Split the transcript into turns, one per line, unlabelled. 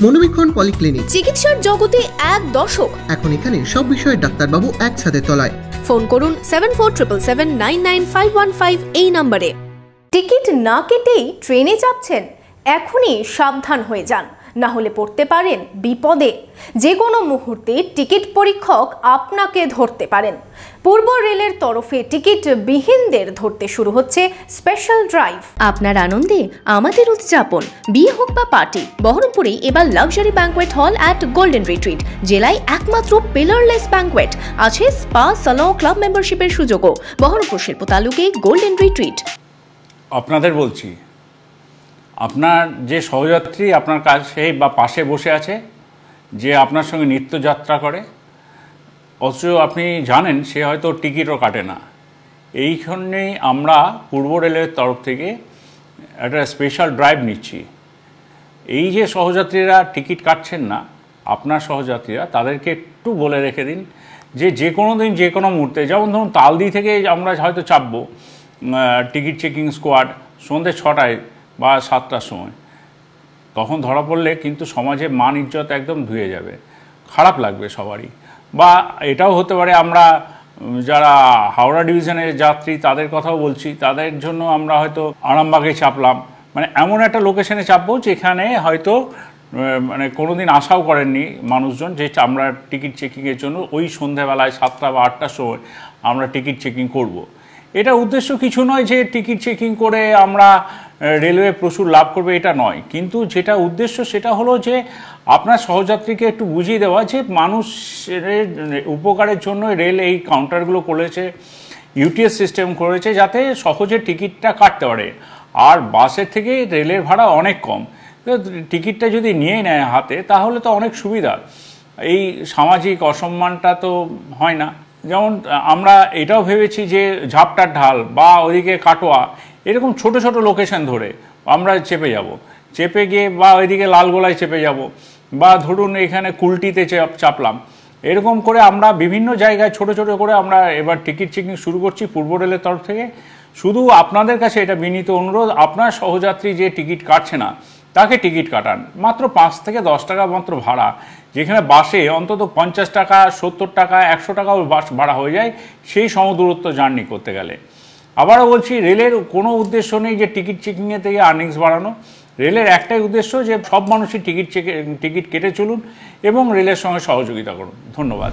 মনোবীক্ষণ polyclinic,
চিকিৎসার জগতে এক দশক।
এখন এখানে সব বিষয়ে ডাক্তারবাবু একসাথে তলায়।
ফোন করুন 7477999515 এই নম্বরে। টিকিট না কেটেই ট্রেনে চাপছেন? এখনই সাবধান হয়ে যান, না হলে পড়তে পারেন বিপদে। যে কোনো মুহূর্তে টিকিট পরীক্ষক আপনাকে ধরতে পারেন। পূর্ব রেলের তরফে টিকিট বিহীনদের ধরতে শুরু হচ্ছে স্পেশাল ড্রাইভ। আপনার আনন্দে আমাদের উদযাপন। বিয়ে হোক বা পার্টি, বহরমপুরে এবার luxury banquet hall at golden retreat. জেলায় একমাত্র পিলারলেস ব্যাঙ্কোয়েট, আছে স্পা, সালন, ক্লাব মেম্বারশিপের সুযোগও। বহরমপুর শিল্প তালুকে গোল্ডেন রিট্রিট।
আপনাদের বলছি, আপনার যে সহযাত্রী আপনার কাছে বা পাশে বসে আছে, যে আপনার সঙ্গে নিত্যযাত্রা করে, অথচ আপনি জানেন সে হয়তো টিকিটও কাটে না, এইখানেই আমরা পূর্ব রেলের তরফ থেকে একটা স্পেশাল ড্রাইভ নিচ্ছি। এই যে সহযাত্রীরা টিকিট কাটছেন না, আপনার সহযাত্রীরা, তাদেরকে একটু বলে রেখে দিন যে কোনো দিন যে কোনো মুহূর্তে, যেমন ধরুন তালদি থেকে আমরা হয়তো চাপবো টিকিট চেকিং স্কোয়াড সন্ধ্যে 6টায় বা 7টার সময়, তখন ধরা পড়লে কিন্তু সমাজে মান ইজ্জত একদম ধুয়ে যাবে, খারাপ লাগবে সবারই। বা এটাও হতে পারে আমরা যারা হাওড়া ডিভিশনের যাত্রী তাদের কথাও বলছি, তাদের জন্য আমরা হয়তো আরামবাগে চাপলাম, মানে এমন একটা লোকেশনে চাপবো যেখানে হয়তো মানে কোনো দিন আশাও করেননি মানুষজন যে আমরা টিকিট চেকিংয়ের জন্য ওই সন্ধ্যেবেলায় 7টা বা 8টার সময় আমরা টিকিট চেকিং করব। এটা উদ্দেশ্য কিছু নয় যে টিকিট চেকিং করে আমরা রেলওয়ে প্রচুর লাভ করবে, এটা নয়। কিন্তু যেটা উদ্দেশ্য সেটা হলো যে আপনার সহযাত্রীকে একটু বুঝিয়ে দেওয়া যে মানুষের উপকারের জন্য রেল এই কাউন্টারগুলো করেছে, ইউটিএস সিস্টেম করেছে যাতে সহজে টিকিটটা কাটতে পারে। আর বাসের থেকে রেলের ভাড়া অনেক কম, টিকিটটা যদি নিয়ে নেয় হাতে তাহলে তো অনেক সুবিধা, এই সামাজিক অসম্মানটা তো হয় না। যেমন আমরা এটাও ভেবেছি যে ঝাপটার ঢাল বা ওইদিকে কাটোয়া, এরকম ছোট ছোট লোকেশন ধরে আমরা চেপে যাব, চেপে গিয়ে বা ওইদিকে লালগোলায় চেপে যাব, বা ধরুন এখানে কুলটিতে চাপলাম, এরকম করে আমরা বিভিন্ন জায়গায় ছোট ছোট করে আমরা এবার টিকিট চেকিং শুরু করছি পূর্ব রেলের তরফ থেকে। শুধু আপনাদের কাছে এটা বিনীত অনুরোধ, আপনার সহযাত্রী যে টিকিট কাটছে না তাকে টিকিট কাটান, মাত্র 5 থেকে 10 টাকা মাত্র ভাড়া, যেখানে বাসে অন্তত 50 টাকা, 70 টাকা, 100 টাকাও বাস ভাড়া হয়ে যায় সেই সমদূরত্ব জার্নি করতে গেলে। আবারও বলছি, রেলের কোনো উদ্দেশ্য নেই যে টিকিট চেকিংয়ের থেকে আর্নিংস বাড়ানো। রেলের একটাই উদ্দেশ্য যে সব মানুষই টিকিট কেটে চলুন এবং রেলের সঙ্গে সহযোগিতা করুন। ধন্যবাদ।